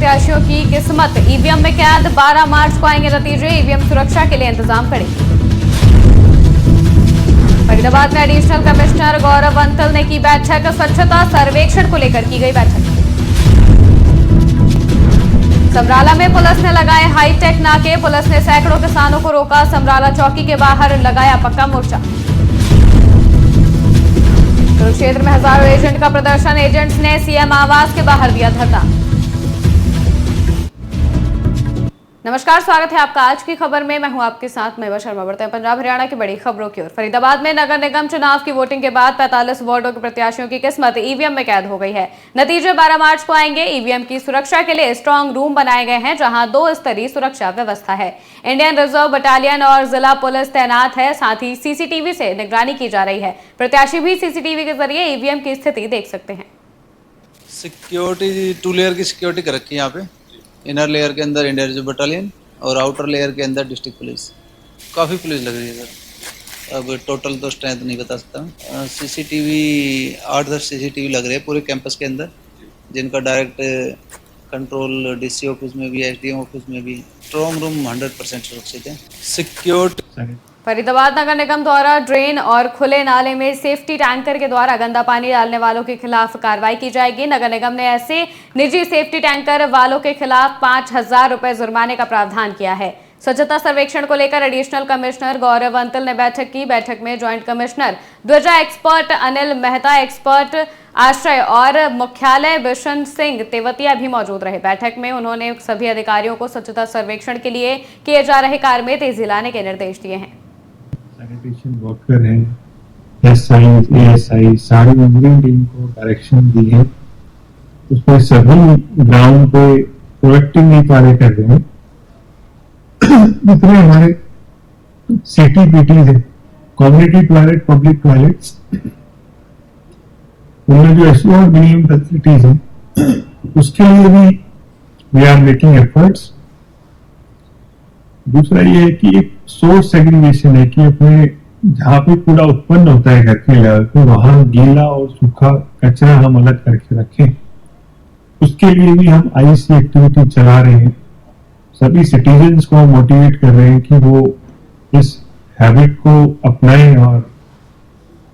प्रत्याशियों की किस्मत ईवीएम में कैद। 12 मार्च को आएंगे नतीजे। ईवीएम सुरक्षा के लिए इंतजाम करेंगे। फरीदाबाद में एडिशनल कमिश्नर गौरव अंतल ने की बैठक। स्वच्छता सर्वेक्षण को लेकर की गई बैठक। समराला में पुलिस ने लगाए हाईटेक नाके। पुलिस ने सैकड़ों किसानों को रोका। समराला चौकी के बाहर लगाया पक्का मोर्चा। कुरुक्षेत्र में हजारों एजेंट का प्रदर्शन। एजेंट्स ने सीएम आवास के बाहर दिया धरना। नमस्कार, स्वागत है आपका आज की खबर में। मैं हूं आपके साथ महबूबा शर्मा। बढ़ते हैं पंजाब हरियाणा की बड़ी खबरों की ओर। फरीदाबाद में नगर निगम चुनाव की वोटिंग के बाद 45 वार्डों के प्रत्याशियों की किस्मत ईवीएम में कैद हो गई है। नतीजे 12 मार्च को आएंगे। ईवीएम की सुरक्षा के लिए स्ट्रांग रूम बनाए गए हैं, जहां 2 स्तरीय सुरक्षा व्यवस्था है। इंडियन रिजर्व बटालियन और जिला पुलिस तैनात है। साथ ही सीसीटीवी से निगरानी की जा रही है। प्रत्याशी भी सीसीटीवी के जरिए ईवीएम की स्थिति देख सकते हैं। सिक्योरिटी 2 लेयर की सिक्योरिटी कर रखी है यहाँ पे। इनर लेयर के अंदर इंडियन रिजर्व बटालियन और आउटर लेयर के अंदर डिस्ट्रिक्ट पुलिस। काफ़ी पुलिस लग रही है सर। अब टोटल तो स्ट्रेंथ नहीं बता सकता। सीसीटीवी 8-10 सीसीटीवी लग रहे हैं पूरे कैंपस के अंदर, जिनका डायरेक्ट कंट्रोल डीसी ऑफिस में भी, एसडीएम ऑफिस में भी। स्ट्रॉन्ग रूम 100% सुरक्षित है। सिक्योरिटी फरीदाबाद नगर निगम द्वारा ड्रेन और खुले नाले में सेफ्टी टैंकर के द्वारा गंदा पानी डालने वालों के खिलाफ कार्रवाई की जाएगी। नगर निगम ने ऐसे निजी सेफ्टी टैंकर वालों के खिलाफ 5,000 रुपए जुर्माने का प्रावधान किया है। स्वच्छता सर्वेक्षण को लेकर एडिशनल कमिश्नर गौरव अंतल ने बैठक की। बैठक में ज्वाइंट कमिश्नर ध्वजा एक्सपर्ट अनिल मेहता, एक्सपर्ट आश्रय और मुख्यालय बिशन सिंह तेवतिया भी मौजूद रहे। बैठक में उन्होंने सभी अधिकारियों को स्वच्छता सर्वेक्षण के लिए किए जा रहे कार्य में तेजी लाने के निर्देश दिए हैं। सैनिटेशन वर्कर हैं, एसआई, एएसआई, सारी इंजीनियरिंग टीम को डायरेक्शन दी है। उसमें सभी ग्राउंड पे प्रोएक्टिवली कार्य कर रहे हैं। जितने हमारे सिटी पीटीज है, कम्युनिटी टॉयलेट, पब्लिक टॉयलेट्स, उनमें जो एश्योर्ड मिनिमम फैसिलिटीज है, उसके लिए भी वी आर मेकिंग एफर्ट्स। दूसरा ये है कि एक सोर्स सेग्रीगेशन है कि अपने जहाँ पे कूड़ा उत्पन्न होता है घर के लेवल पे, वहां गीला और सूखा कचरा हम अलग करके रखें। उसके लिए भी हम आईसी एक्टिविटी चला रहे हैं। सभी सिटीजन्स को मोटिवेट कर रहे हैं कि वो इस हैबिट को अपनाएं और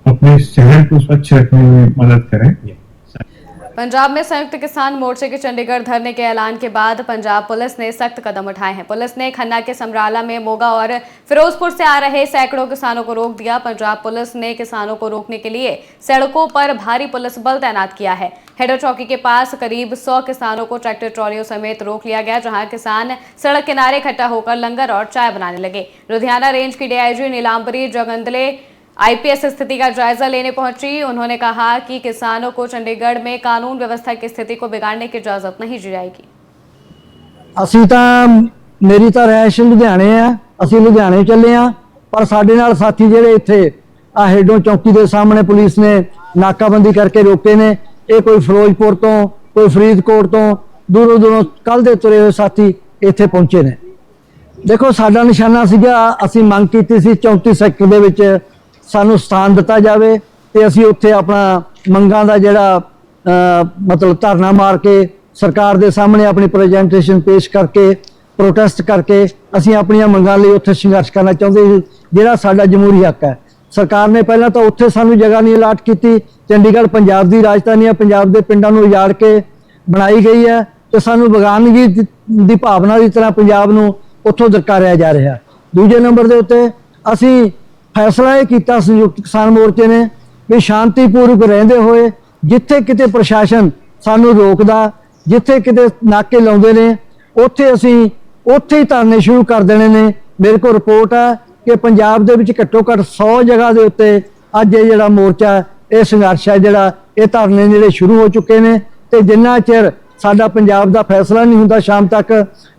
अपने शहर को स्वच्छ रखने में मदद करें। पंजाब में संयुक्त किसान मोर्चे के चंडीगढ़ धरने के ऐलान के बाद पंजाब पुलिस ने सख्त कदम उठाए हैं। पुलिस ने खन्ना के समराला में मोगा और फिरोजपुर से आ रहे सैकड़ों किसानों को रोक दिया। पंजाब पुलिस ने किसानों को रोकने के लिए सड़कों पर भारी पुलिस बल तैनात किया है। हेडर चौकी के पास करीब 100 किसानों को ट्रैक्टर ट्रॉलियों समेत रोक लिया गया, जहां किसान सड़क किनारे इकट्ठा होकर लंगर और चाय बनाने लगे। लुधियाना रेंज की डीआईजी नीलांबरी जगंदले आईपीएस स्थिति का जायजा लेने पहुंची। उन्होंने कहा कि किसानों को चंडीगढ़ में कानून व्यवस्था की स्थिति को बिगाड़ने की इजाजत नहीं दी जाएगी। ਅਸੀਂ ਤਾਂ ਮੇਰੀ ਤਾਂ ਰਹਿਸ਼ ਲੁਧਿਆਣੇ ਆ, ਅਸੀਂ ਲੁਧਿਆਣੇ ਚੱਲੇ ਆ, ਪਰ ਸਾਡੇ ਨਾਲ ਸਾਥੀ ਜਿਹੜੇ ਇੱਥੇ ਆ ਹੈਡੋਂ ਚੌਕੀ ਦੇ ਸਾਹਮਣੇ ਪੁਲਿਸ ਨੇ ਨਾਕਾਬੰਦੀ ਕਰਕੇ ਰੋਕੇ ਨੇ। ਇਹ ਕੋਈ ਫਿਰੋਜ਼ਪੁਰ ਤੋਂ, ਕੋਈ ਫਰੀਦਕੋਟ ਤੋਂ, ਦੂਰੋਂ ਦੂਰੋਂ ਕੱਲ ਦੇ ਤੁਰੇ ਹੋਏ ਸਾਥੀ ਇੱਥੇ ਪਹੁੰਚੇ ਨੇ। ਦੇਖੋ ਸਾਡਾ ਨਿਸ਼ਾਨਾ ਸੀਗਾ, ਅਸੀਂ ਮੰਗ ਕੀਤੀ ਸੀ 34 ਸੈਕਟਰ ਦੇ ਵਿੱਚ ਸਾਨੂੰ ਸਥਾਨ ਦਿੱਤਾ ਜਾਵੇ ਤੇ ਅਸੀਂ ਉੱਥੇ ਆਪਣਾ ਮੰਗਾਂ ਦਾ ਜਿਹੜਾ ਮਤਲਬ ਧਰਨਾ ਮਾਰ ਕੇ ਸਰਕਾਰ ਦੇ ਸਾਹਮਣੇ ਆਪਣੀ ਪ੍ਰੈਜੈਂਟੇਸ਼ਨ ਪੇਸ਼ ਕਰਕੇ ਪ੍ਰੋਟੈਸਟ ਕਰਕੇ ਅਸੀਂ ਆਪਣੀਆਂ ਮੰਗਾਂ ਲਈ ਉੱਥੇ ਸੰਘਰਸ਼ ਕਰਨਾ ਚਾਹੁੰਦੇ ਸੀ, ਜਿਹੜਾ ਸਾਡਾ ਜਮਹੂਰੀ ਹੱਕ ਹੈ। ਸਰਕਾਰ ਨੇ ਪਹਿਲਾਂ ਤਾਂ ਉੱਥੇ ਸਾਨੂੰ ਜਗ੍ਹਾ ਨਹੀਂ ਅਲਾਟ ਕੀਤੀ। ਚੰਡੀਗੜ੍ਹ ਪੰਜਾਬ ਦੀ ਰਾਜਧਾਨੀ ਹੈ, ਪੰਜਾਬ ਦੇ ਪਿੰਡਾਂ ਨੂੰ ਉਜਾੜ ਕੇ ਬਣਾਈ ਗਈ ਹੈ ਤੇ ਸਾਨੂੰ ਬਗਾਨਗੀ ਦੀ ਭਾਵਨਾ ਦੀ ਤਰ੍ਹਾਂ ਪੰਜਾਬ ਨੂੰ ਉੱਥੋਂ ਦਰਕਾਰਿਆ ਜਾ ਰਿਹਾ। ਦੂਜੇ ਨੰਬਰ ਦੇ ਉੱਤੇ ਅਸੀਂ ਫੈਸਲਾ ਇਹ ਕੀਤਾ ਸੰਯੁਕਤ ਕਿਸਾਨ ਮੋਰਚੇ ਨੇ ਵੀ ਸ਼ਾਂਤੀਪੂਰਵਕ ਰਹਿੰਦੇ ਹੋਏ ਜਿੱਥੇ ਕਿਤੇ ਪ੍ਰਸ਼ਾਸਨ ਸਾਨੂੰ ਰੋਕਦਾ, ਜਿੱਥੇ ਕਿਤੇ ਨਾਕੇ ਲਾਉਂਦੇ ਨੇ, ਉੱਥੇ ਅਸੀਂ ਉੱਥੇ ਹੀ ਧਰਨੇ ਸ਼ੁਰੂ ਕਰ ਦੇਣੇ ਨੇ। ਮੇਰੇ ਕੋਲ ਰਿਪੋਰਟ ਹੈ ਕਿ ਪੰਜਾਬ ਦੇ ਵਿੱਚ ਘੱਟੋ ਘੱਟ 100 ਜਗ੍ਹਾ ਦੇ ਉੱਤੇ ਅੱਜ ਇਹ ਜਿਹੜਾ ਮੋਰਚਾ, ਇਹ ਸੰਘਰਸ਼ ਹੈ, ਜਿਹੜਾ ਇਹ ਧਰਨੇ ਜਿਹੜੇ ਸ਼ੁਰੂ ਹੋ ਚੁੱਕੇ ਨੇ। ਤੇ ਜਿੰਨਾ ਚਿਰ ਸਾਡਾ ਪੰਜਾਬ ਦਾ ਫੈਸਲਾ ਨਹੀਂ ਹੁੰਦਾ ਸ਼ਾਮ ਤੱਕ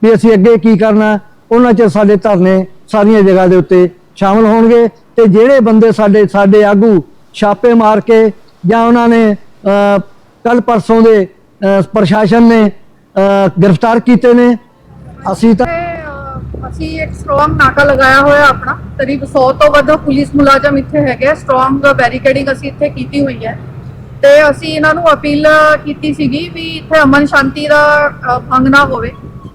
ਵੀ ਅਸੀਂ ਅੱਗੇ ਕੀ ਕਰਨਾ, ਉਹਨਾਂ ਚਿਰ ਸਾਡੇ ਧਰਨੇ ਸਾਰੀਆਂ ਜਗ੍ਹਾ ਦੇ ਉੱਤੇ ਸ਼ਾਮਲ ਹੋਣਗੇ। ਤੇ ਜਿਹੜੇ ਬੰਦੇ ਸਾਡੇ ਆਗੂ ਛਾਪੇ ਮਾਰ ਕੇ ਜਾਂ ਉਹਨਾਂ ਨੇ ਕੱਲ ਪਰਸੋਂ ਦੇ ਪ੍ਰਸ਼ਾਸਨ ਨੇ गिरफ्तार किए ने। ਅਸੀਂ एक स्ट्रॉन्ग नाका लगाया होया अपना, करीब 100 तो ਵੱਧ पुलिस मुलाजम इत्थे हैगे। स्ट्रॉन्ग बैरिकेडिंग असी इत्थे कीती हुई है ਤੇ ਅਸੀਂ ਇਹਨਾਂ ਨੂੰ ਅਪੀਲ ਕੀਤੀ ਸੀਗੀ ਵੀ ਇੱਥੇ ਅਮਨ ਸ਼ਾਂਤੀ ਦਾ ਭੰਗ ਨਾ ਹੋਵੇ,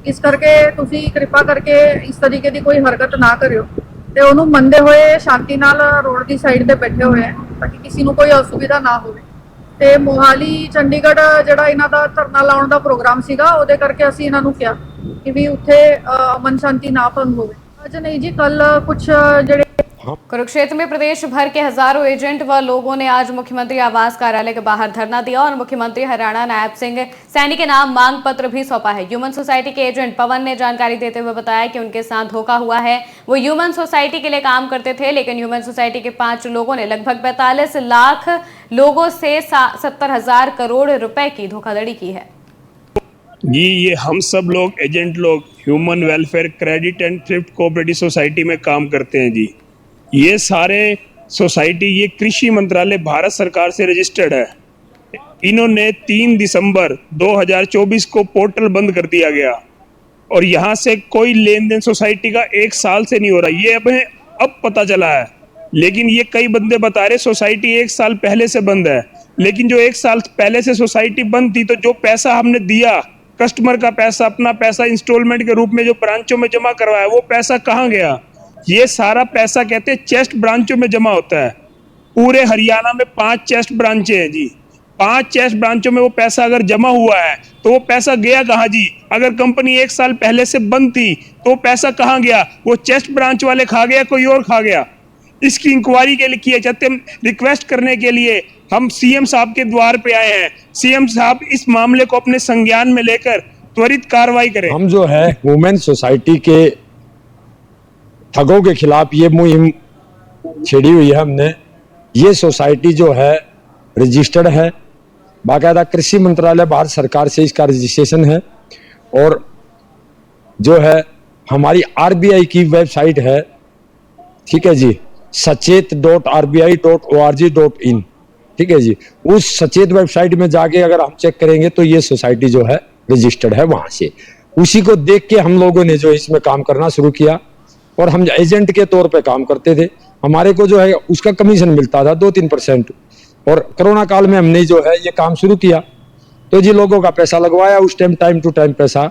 ਇਸ ਕਰਕੇ ਤੁਸੀਂ ਕਿਰਪਾ ਕਰਕੇ ਇਸ ਤਰੀਕੇ ਦੀ ਕੋਈ ਹਰਕਤ ਨਾ ਕਰਿਓ। ਤੇ ਉਹਨੂੰ ਮੰਨਦੇ ਹੋਏ ਸ਼ਾਂਤੀ ਨਾਲ ਰੋਡ ਦੀ ਸਾਈਡ ਤੇ ਬੈਠੇ ਹੋਏ ਆ ਤਾਂ ਕਿ ਕਿਸੇ ਨੂੰ ਕੋਈ ਅਸੁਵਿਧਾ ਨਾ ਹੋਵੇ। ਤੇ ਮੋਹਾਲੀ ਚੰਡੀਗੜ੍ਹ ਜਿਹੜਾ ਇਹਨਾਂ ਦਾ ਧਰਨਾ ਲਾਉਣ ਦਾ ਪ੍ਰੋਗਰਾਮ ਸੀਗਾ, ਉਹਦੇ ਕਰਕੇ ਅਸੀਂ ਇਹਨਾਂ ਨੂੰ ਕਿਹਾ ਕਿ ਵੀ ਉੱਥੇ ਅਮਨ ਸ਼ਾਂਤੀ ਨਾ ਭੰਗ ਹੋਵੇ। ਅੱਜ नहीं जी, कल कुछ ਜਿਹੜੇ कुरुक्षेत्र में प्रदेश भर के हजारों एजेंट व लोगों ने आज मुख्यमंत्री आवास कार्यालय के बाहर धरना दिया और मुख्यमंत्री हरियाणा नायब सिंह सैनी के नाम मांग पत्र भी सौंपा है। ह्यूमन सोसाइटी के एजेंट पवन ने जानकारी देते हुए बताया कि उनके साथ धोखा हुआ है। वो ह्यूमन सोसाइटी के लिए काम करते थे, लेकिन ह्यूमन सोसाइटी के 5 लोगों ने लगभग 45 लाख लोगों से 70,000 करोड़ रुपए की धोखाधड़ी की है। जी, ये हम सब लोग एजेंट लोग human welfare credit and thrift cooperative society में काम करते हैं जी। ये सारे सोसाइटी ये कृषि मंत्रालय भारत सरकार से रजिस्टर्ड है। इन्होंने 3 दिसंबर 2024 को पोर्टल बंद कर दिया गया और यहाँ से कोई लेन देन सोसाइटी का 1 साल से नहीं हो रहा। ये अब पता चला है, लेकिन ये कई बंदे बता रहे सोसाइटी 1 साल पहले से बंद है। लेकिन जो 1 साल पहले से सोसाइटी बंद थी, तो जो पैसा हमने दिया, कस्टमर का पैसा, अपना पैसा इंस्टॉलमेंट के रूप में जो ब्रांचों में जमा करवाया, वो पैसा कहाँ गया? ये सारा पैसा कहते हैं चेस्ट ब्रांचों में जमा होता है। पूरे हरियाणा में 5 चेस्ट ब्रांचें हैं जी। 5 चेस्ट ब्रांचों में वो पैसा अगर जमा हुआ है तो वो पैसा गया कहाँ जी? अगर कंपनी 1 साल पहले से बंद थी तो पैसा कहाँ गया? वो चेस्ट ब्रांच वाले खा गया, कोई और खा गया? इसकी इंक्वायरी के लिए किए जाते हम रिक्वेस्ट करने के लिए हम सीएम साहब के द्वार पे आए हैं। सीएम साहब इस मामले को अपने संज्ञान में लेकर त्वरित कार्रवाई करें। हम जो है वुमेन सोसाइटी के ठगों के खिलाफ ये मुहिम छेड़ी हुई है हमने। ये सोसाइटी जो है रजिस्टर्ड है, बाकायदा कृषि मंत्रालय भारत सरकार से इसका रजिस्ट्रेशन है और जो है हमारी आरबीआई की वेबसाइट है, ठीक है जी, sachet.rbi.org.in, ठीक है जी। उस सचेत वेबसाइट में जाके अगर हम चेक करेंगे तो ये सोसाइटी जो है रजिस्टर्ड है वहां से। उसी को देख के हम लोगों ने जो इसमें काम करना शुरू किया और हम एजेंट के तौर पे काम करते थे। हमारे को जो है उसका कमीशन मिलता था 2-3%। और कोरोना काल में हमने जो है ये काम शुरू किया तो जी लोगों का पैसा लगवाया, उस टाइम टू टाइम पैसा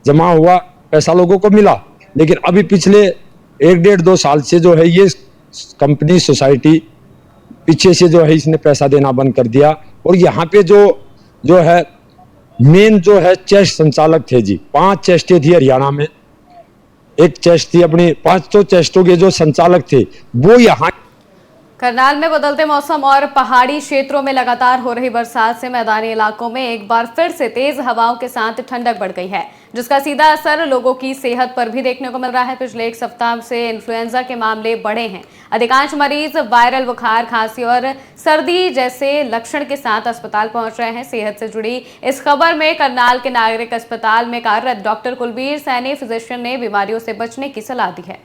जमा हुआ, पैसा लोगों को मिला। लेकिन अभी पिछले 1-1.5-2 साल से जो है ये कंपनी सोसाइटी पीछे से जो है इसने पैसा देना बंद कर दिया। और यहाँ पे जो है मेन जो है चेस्ट संचालक थे जी, 5 चेस्टें थी हरियाणा में, एक चेस्ट थी अपनी, 5 चेस्टों के जो संचालक थे वो यहाँ। करनाल में बदलते मौसम और पहाड़ी क्षेत्रों में लगातार हो रही बरसात से मैदानी इलाकों में एक बार फिर से तेज हवाओं के साथ ठंडक बढ़ गई है, जिसका सीधा असर लोगों की सेहत पर भी देखने को मिल रहा है। पिछले 1 सप्ताह से इन्फ्लुएंजा के मामले बढ़े हैं। अधिकांश मरीज वायरल बुखार, खांसी और सर्दी जैसे लक्षण के साथ अस्पताल पहुंच रहे हैं। सेहत से जुड़ी इस खबर में करनाल के नागरिक अस्पताल में कार्यरत डॉक्टर कुलबीर सैनी फिजिशियन ने बीमारियों से बचने की सलाह दी है।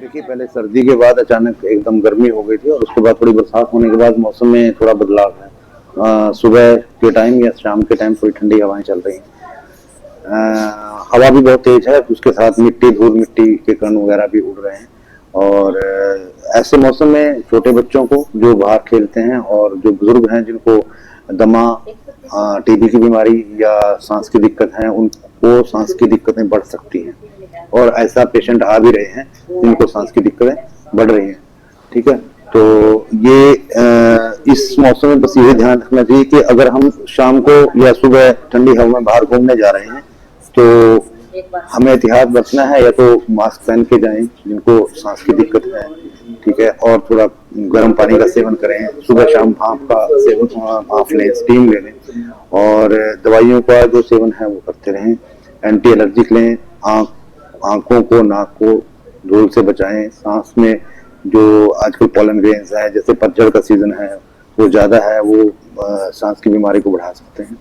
देखिए, पहले सर्दी के बाद अचानक एकदम गर्मी हो गई थी और उसके बाद थोड़ी बरसात होने के बाद मौसम में थोड़ा बदलाव है। सुबह के टाइम या शाम के टाइम थोड़ी ठंडी हवाएं चल रही हैं। हवा भी बहुत तेज है, उसके साथ धूल मिट्टी के कण वगैरह भी उड़ रहे हैं। और ऐसे मौसम में छोटे बच्चों को जो बाहर खेलते हैं और जो बुजुर्ग हैं जिनको दमा, टीबी की बीमारी या सांस की दिक्कत है, उनको सांस की दिक्कतें बढ़ सकती हैं। और ऐसा पेशेंट आ भी रहे हैं जिनको सांस की दिक्कतें बढ़ रही हैं, ठीक है। तो ये इस मौसम में बस ये ध्यान रखना चाहिए कि अगर हम शाम को या सुबह ठंडी हवा में बाहर घूमने जा रहे हैं तो हमें एहतियात बरतना है, या तो मास्क पहन के जाएं जिनको सांस की दिक्कत है, ठीक है, और थोड़ा गर्म पानी का सेवन करें, सुबह शाम भाप का सेवन, भाप लें, स्टीम ले लें, और दवाइयों का जो सेवन है वो करते रहें। एंटी एलर्जिक लें, आंखों को, नाक को धूल से बचाएं। सांस में जो आजकल पॉलन ग्रेन्स है, जैसे पतझड़ का सीजन है वो ज्यादा है, वो सांस की बीमारी को बढ़ा सकते हैं।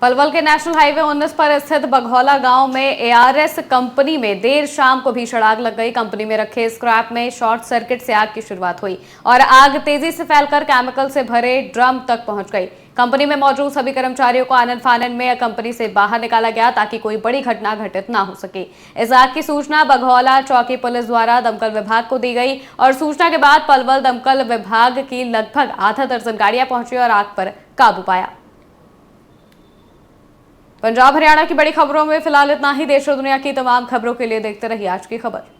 पलवल के नेशनल हाईवे 19 पर स्थित बघौला गांव में एआरएस कंपनी में देर शाम को भीषण आग लग गई। कंपनी में रखे स्क्रैप में शॉर्ट सर्किट से आग की शुरुआत हुई और आग तेजी से फैलकर केमिकल से भरे ड्रम तक पहुंच गई। कंपनी में मौजूद सभी कर्मचारियों को आनन फानन में कंपनी से बाहर निकाला गया ताकि कोई बड़ी घटना घटित ना हो सके। इस आग की सूचना बघौला चौकी पुलिस द्वारा दमकल विभाग को दी गई और सूचना के बाद पलवल दमकल विभाग की लगभग आधा दर्जन गाड़ियां पहुंची और आग पर काबू पाया। पंजाब हरियाणा की बड़ी खबरों में फिलहाल इतना ही। देश और दुनिया की तमाम खबरों के लिए देखते रहिए आज की खबर।